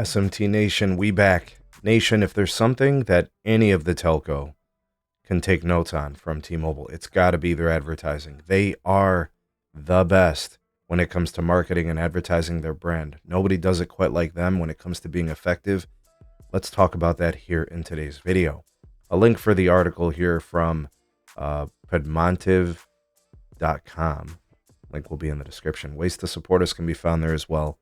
SMT Nation, we back. Nation, if there's something that any of the telco can take notes on from T-Mobile, it's got to be their advertising. They are the best when it comes to marketing and advertising their brand. Nobody does it quite like them when it comes to being effective. Let's talk about that here in today's video. A link for the article here from pedmontiv.com. Link will be in the description. Ways to support us can be found there as well.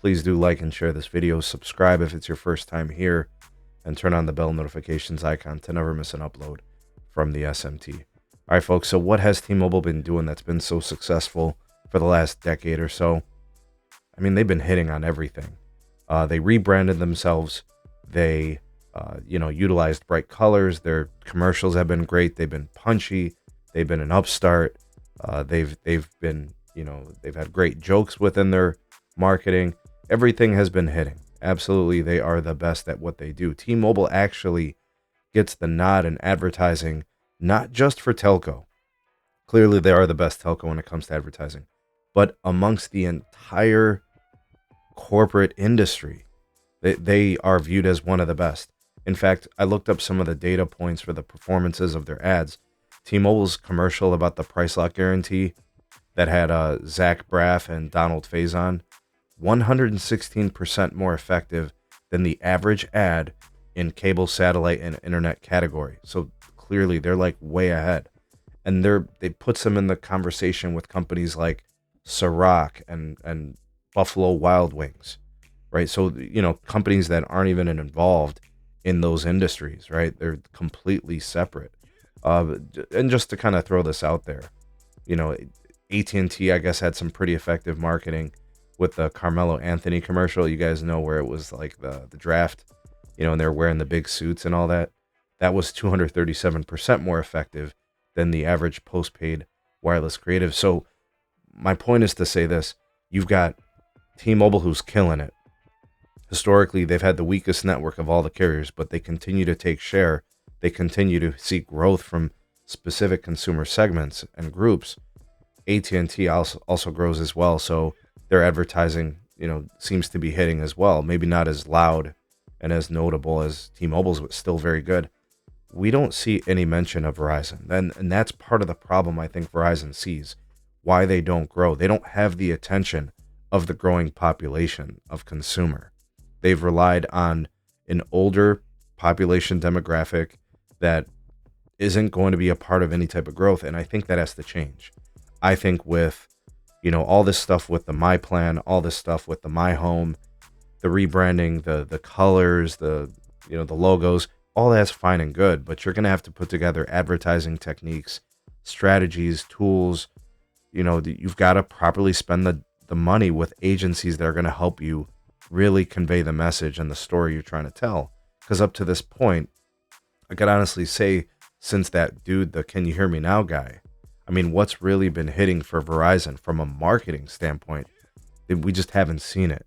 Please do like and share this video. Subscribe if it's your first time here. And turn on the bell notifications icon to never miss an upload from the SMT. All right, folks. So what has T-Mobile been doing that's been so successful for the last decade or so? I mean, they've been hitting on everything. They rebranded themselves. They, utilized bright colors. Their commercials have been great. They've been punchy. They've been an upstart. They've been, they've had great jokes within their marketing. Everything has been hitting. Absolutely, they are the best at what they do. T-Mobile actually gets the nod in advertising, not just for telco. Clearly, they are the best telco when it comes to advertising, but amongst the entire corporate industry, they are viewed as one of the best. In fact, I looked up some of the data points for the performances of their ads. T-Mobile's commercial about the price lock guarantee that had Zach Braff and Donald Faison, 116% more effective than the average ad in cable, satellite, and internet category. So clearly they're like way ahead. And they puts them in the conversation with companies like Ciroc and Buffalo Wild Wings, right? So, companies that aren't even involved in those industries, right? They're completely separate. And just to kind of throw this out there, AT&T, I guess, had some pretty effective marketing with the Carmelo Anthony commercial. You guys know where it was like the draft, and they're wearing the big suits and all that. That was 237% more effective than the average postpaid wireless creative. So my point is to say this. You've got T-Mobile who's killing it. Historically, they've had the weakest network of all the carriers, but they continue to take share. They continue to see growth from specific consumer segments and groups. AT&T also grows as well, so their advertising, seems to be hitting as well. Maybe not as loud and as notable as T-Mobile's, but still very good. We don't see any mention of Verizon, and that's part of the problem I think Verizon sees, why they don't grow. They don't have the attention of the growing population of consumer. They've relied on an older population demographic that isn't going to be a part of any type of growth, and I think that has to change. I think with all this stuff with the My Plan, all this stuff with the My Home, the rebranding, the colors, the logos, all that's fine and good, but you're going to have to put together advertising techniques, strategies, tools. You've got to properly spend the money with agencies that are going to help you really convey the message and the story you're trying to tell. Because up to this point, I could honestly say, since that dude, the Can You Hear Me Now guy, I mean, what's really been hitting for Verizon from a marketing standpoint, we just haven't seen it.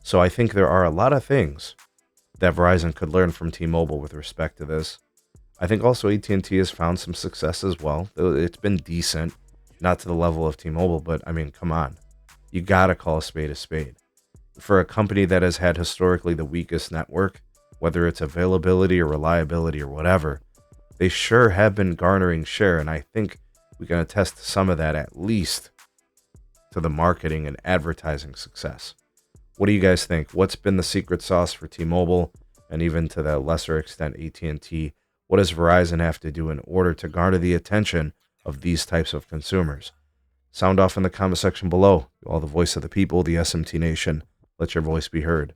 So I think there are a lot of things that Verizon could learn from T-Mobile with respect to this. I think also AT&T has found some success as well. It's been decent, not to the level of T-Mobile, but I mean, come on. You got to call a spade a spade. For a company that has had historically the weakest network, whether it's availability or reliability or whatever, they sure have been garnering share, and I think we can attest to some of that, at least to the marketing and advertising success. What do you guys think? What's been the secret sauce for T-Mobile, and even to the lesser extent AT&T? What does Verizon have to do in order to garner the attention of these types of consumers? Sound off in the comment section below. You all the voice of the people, the SMT Nation. Let your voice be heard.